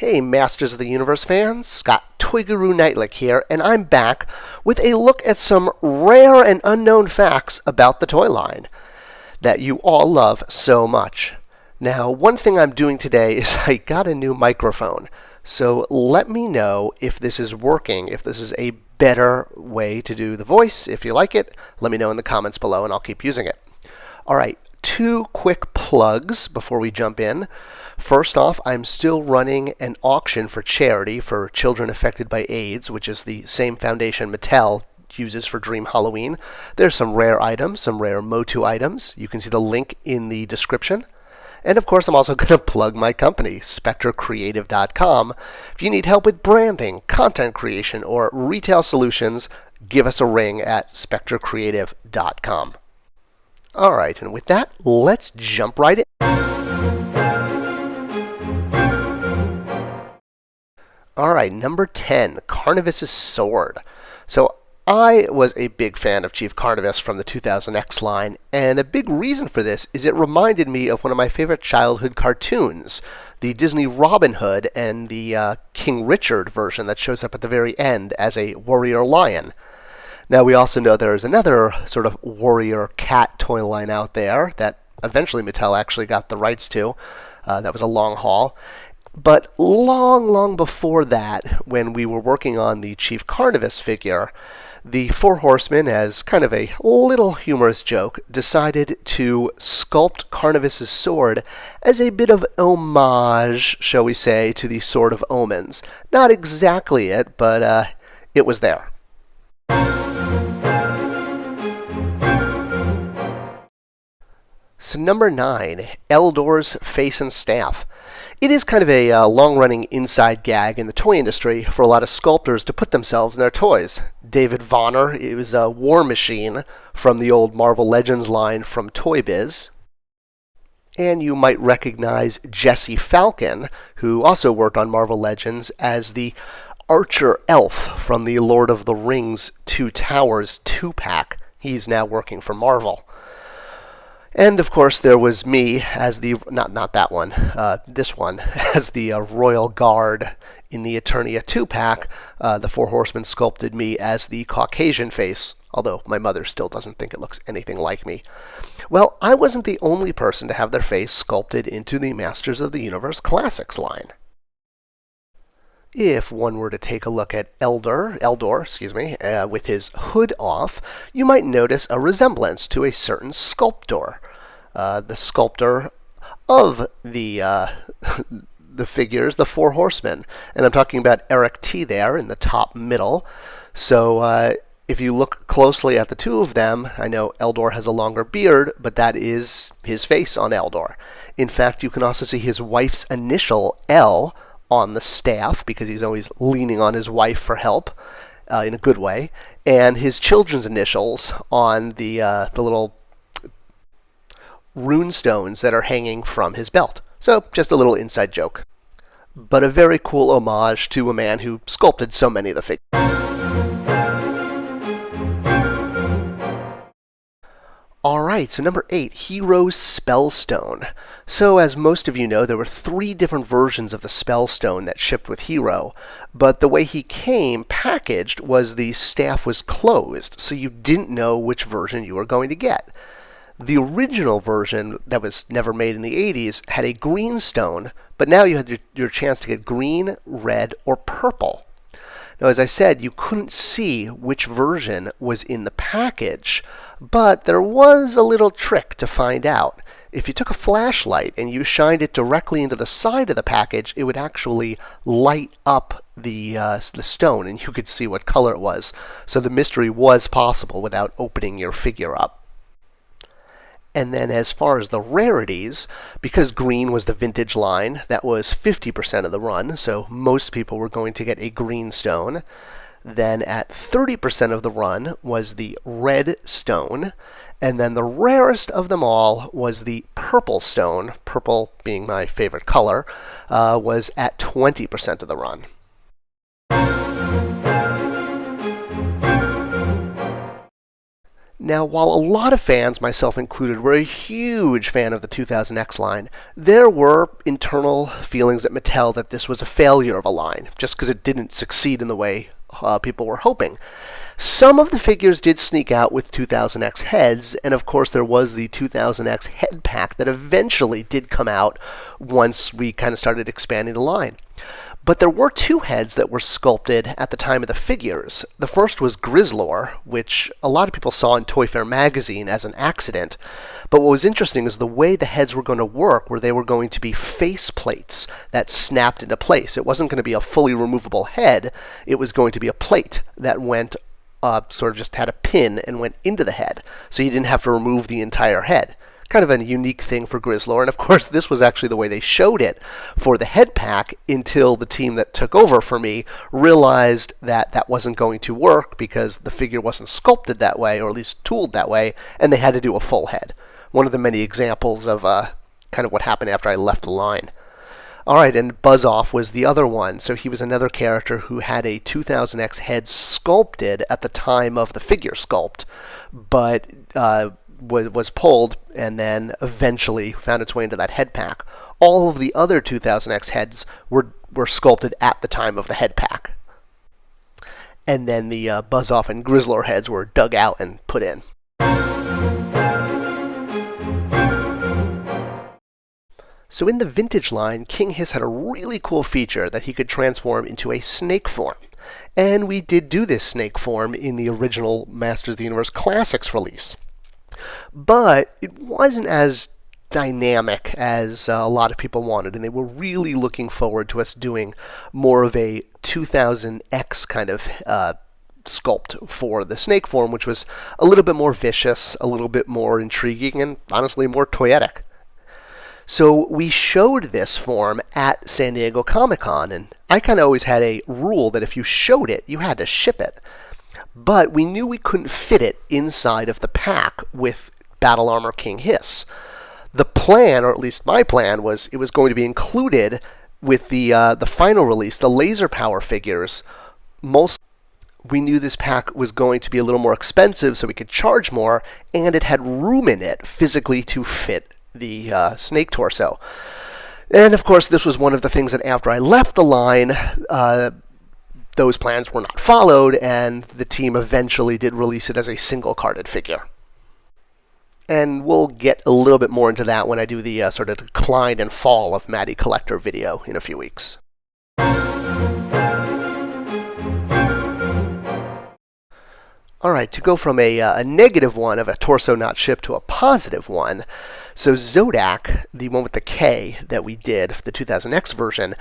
Hey Masters of the Universe fans, Scott Toy Guru Nightlick here, and I'm back with a look at some rare and unknown facts about the toy line that you all love so much. Now, one thing I'm doing today is I got a new microphone, so let me know if this is working, if this is a better way to do the voice. If you like it, let me know in the comments below and I'll keep using it. Alright, two quick plugs before we jump in. First off, I'm still running an auction for charity for children affected by AIDS, which is the same foundation Mattel uses for Dream Halloween. There's some rare items, some rare MOTUC items. You can see the link in the description. And of course, I'm also going to plug my company, SpectreCreative.com. If you need help with branding, content creation, or retail solutions, give us a ring at SpectreCreative.com. Alright, and with that, let's jump right in. Alright, number 10, Carnivus' sword. So I was a big fan of Chief Carnivus from the 2000X line, and a big reason for this is it reminded me of one of my favorite childhood cartoons, the Disney Robin Hood and the King Richard version that shows up at the very end as a warrior lion. Now we also know there's another sort of warrior cat toy line out there that eventually Mattel actually got the rights to. That was a long haul. But long before that, when we were working on the Chief Carnivus figure, the Four Horsemen, as kind of a little humorous joke, decided to sculpt Carnivus' sword as a bit of homage, shall we say, to the Sword of Omens. Not exactly it, but it was there. So number 9, ELDOR'S face and staff. It is kind of a long-running inside gag in the toy industry for a lot of sculptors to put themselves in their toys. David Vonner is a War Machine from the old Marvel Legends line from Toy Biz. And you might recognize Jesse Falcon, who also worked on Marvel Legends, as the Archer Elf from the Lord of the Rings Two Towers 2-pack. He's now working for Marvel. And of course there was me as the, not that one, this one, as the Royal Guard in the Eternia 2-pack. The Four Horsemen sculpted me as the Caucasian face, although my mother still doesn't think it looks anything like me. Well, I wasn't the only person to have their face sculpted into the Masters of the Universe Classics line. If one were to take a look at Eldor, with his hood off, you might notice a resemblance to a certain sculptor. The sculptor of the figures, the Four Horsemen. And I'm talking about Eric T. there in the top middle. So if you look closely at the two of them, I know Eldor has a longer beard, but that is his face on Eldor. In fact, you can also see his wife's initial, L, on the staff, because he's always leaning on his wife for help, in a good way, and his children's initials on the little rune stones that are hanging from his belt. So, just a little inside joke. But a very cool homage to a man who sculpted so many of the figures. Alright, so number 8, Hero's Spellstone. So, as most of you know, there were 3 different versions of the Spellstone that shipped with Hero, but the way he came packaged was the staff was closed, so you didn't know which version you were going to get. The original version, that was never made in the 80s, had a green stone, but now you had your chance to get green, red, or purple. Now, as I said, you couldn't see which version was in the package, but there was a little trick to find out. If you took a flashlight and you shined it directly into the side of the package, it would actually light up the stone, and you could see what color it was. So the mystery was possible without opening your figure up. And then as far as the rarities, because green was the vintage line, that was 50% of the run, so most people were going to get a green stone. Then at 30% of the run was the red stone, and then the rarest of them all was the purple stone, purple being my favorite color, was at 20% of the run. Now, while a lot of fans, myself included, were a huge fan of the 2000X line, there were internal feelings at Mattel that this was a failure of a line, just because it didn't succeed in the way people were hoping. Some of the figures did sneak out with 2000X heads, and of course there was the 2000X head pack that eventually did come out once we kind of started expanding the line. But there were two heads that were sculpted at the time of the figures. The first was Grizzlor, which a lot of people saw in Toy Fair magazine as an accident. But what was interesting is the way the heads were going to work, where they were going to be face plates that snapped into place. It wasn't going to be a fully removable head. It was going to be a plate that went sort of just had a pin and went into the head. So you didn't have to remove the entire head. Kind of a unique thing for Grizzlor, and of course this was actually the way they showed it for the head pack until the team that took over for me realized that that wasn't going to work because the figure wasn't sculpted that way, or at least tooled that way, and they had to do a full head. One of the many examples of kind of what happened after I left the line. Alright, and Buzz-Off was the other one. So he was another character who had a 2000X head sculpted at the time of the figure sculpt, but was pulled and then eventually found its way into that head pack. All of the other 2000X heads were sculpted at the time of the head pack. And then the Buzz-Off and Grizzlor heads were dug out and put in. So in the vintage line, King Hiss had a really cool feature that he could transform into a snake form. And we did do this snake form in the original Masters of the Universe Classics release. But it wasn't as dynamic as a lot of people wanted, and they were really looking forward to us doing more of a 2000X kind of sculpt for the snake form, which was a little bit more vicious, a little bit more intriguing, and honestly more toyetic. So we showed this form at San Diego Comic-Con, and I kind of always had a rule that if you showed it, you had to ship it. But we knew we couldn't fit it inside of the pack with Battle Armor King Hiss. The plan, or at least my plan, was it was going to be included with the final release, the laser power figures. We knew this pack was going to be a little more expensive, so we could charge more, and it had room in it physically to fit the snake torso. And of course, this was one of the things that after I left the line, those plans were not followed, and the team eventually did release it as a single-carded figure. And we'll get a little bit more into that when I do the sort of decline and fall of Matty Collector video in a few weeks. Alright, to go from a negative one of a torso not shipped to a positive one, so ZODAK, the one with the K that we did, the 2000X version,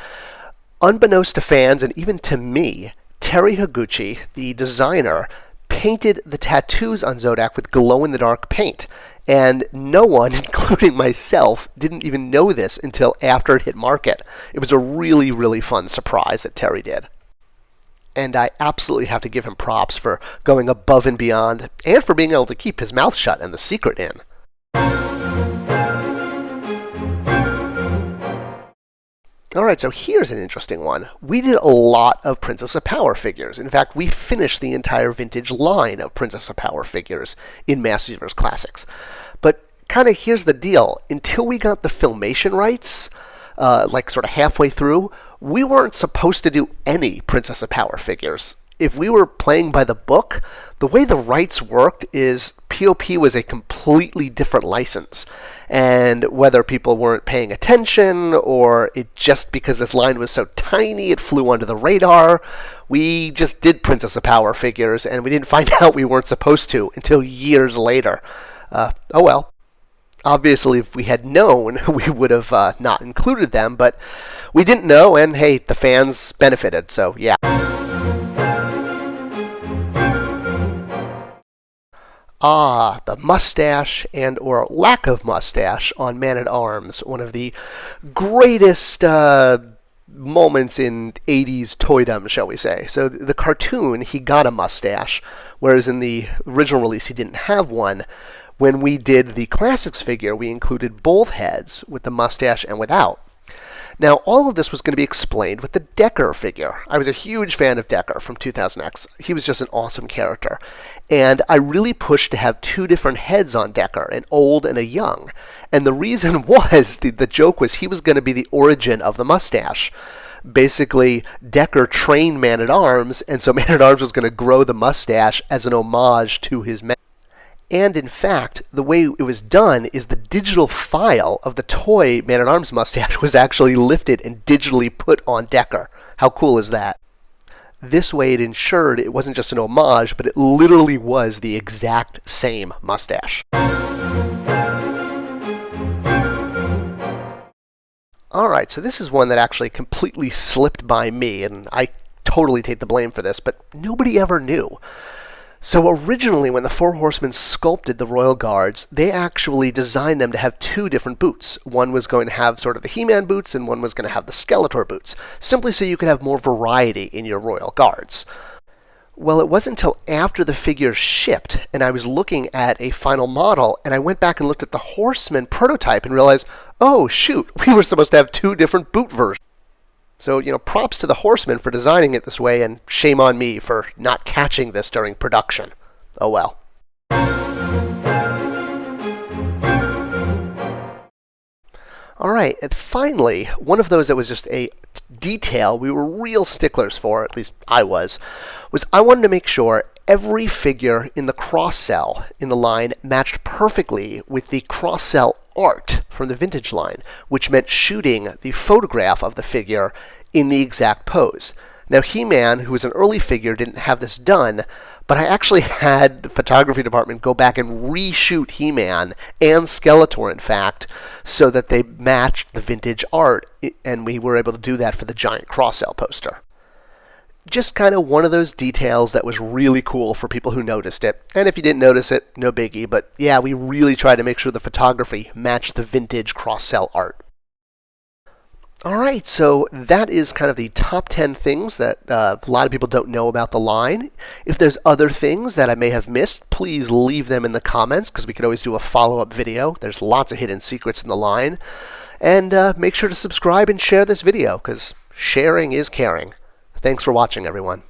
unbeknownst to fans and even to me, Terry Higuchi, the designer, painted the tattoos on ZODAK with glow-in-the-dark paint. And no one, including myself, didn't even know this until after it hit market. It was a really, really fun surprise that Terry did. And I absolutely have to give him props for going above and beyond, and for being able to keep his mouth shut and the secret in. Alright, so here's an interesting one. We did a lot of Princess of Power figures. In fact, we finished the entire vintage line of Princess of Power figures in Masters of the Universe Classics. But kind of here's the deal. Until we got the Filmation rights, like sort of halfway through, we weren't supposed to do any Princess of Power figures. If we were playing by the book, the way the rights worked is POP was a completely different license. And whether people weren't paying attention, or it just because this line was so tiny it flew under the radar, we just did Princess of Power figures, and we didn't find out we weren't supposed to until years later. Oh well. Obviously, if we had known, we would have not included them, but we didn't know, and hey, the fans benefited, so yeah. Ah, the mustache and or lack of mustache on Man-at-Arms, one of the greatest moments in 80s toydom, shall we say. So the cartoon, he got a mustache, whereas in the original release he didn't have one. When we did the Classics figure, we included both heads with the mustache and without. Now, all of this was going to be explained with the Decker figure. I was a huge fan of Decker from 2000X. He was just an awesome character. And I really pushed to have two different heads on Decker, an old and a young. And the reason was, the joke was he was going to be the origin of the mustache. Basically, Decker trained Man-at-Arms, and so Man-at-Arms was going to grow the mustache as an homage to his man. And in fact, the way it was done is the digital file of the toy Man-at-Arms mustache was actually lifted and digitally put on Decker. How cool is that? This way it ensured it wasn't just an homage, but it literally was the exact same mustache. Alright, so this is one that actually completely slipped by me, and I totally take the blame for this, but nobody ever knew. So originally, when the Four Horsemen sculpted the Royal Guards, they actually designed them to have two different boots. One was going to have sort of the He-Man boots, and one was going to have the Skeletor boots, simply so you could have more variety in your Royal Guards. Well, it wasn't until after the figure shipped, and I was looking at a final model, and I went back and looked at the Horseman prototype and realized, oh shoot, we were supposed to have two different boot versions. So, props to the Horseman for designing it this way, and shame on me for not catching this during production. Oh well. Alright, and finally, one of those that was just a detail we were real sticklers for, at least I was I wanted to make sure every figure in the cross-sell in the line matched perfectly with the cross-sell art from the vintage line, which meant shooting the photograph of the figure in the exact pose. Now, He-Man, who was an early figure, didn't have this done, but I actually had the photography department go back and reshoot He-Man, and Skeletor, in fact, so that they matched the vintage art, and we were able to do that for the giant cross-sell poster. Just kind of one of those details that was really cool for people who noticed it. And if you didn't notice it, no biggie, but yeah, we really tried to make sure the photography matched the vintage cross-sell art. Alright, so that is kind of the top 10 things that a lot of people don't know about the line. If there's other things that I may have missed, please leave them in the comments, because we could always do a follow-up video. There's lots of hidden secrets in the line. And make sure to subscribe and share this video, because sharing is caring. Thanks for watching, everyone.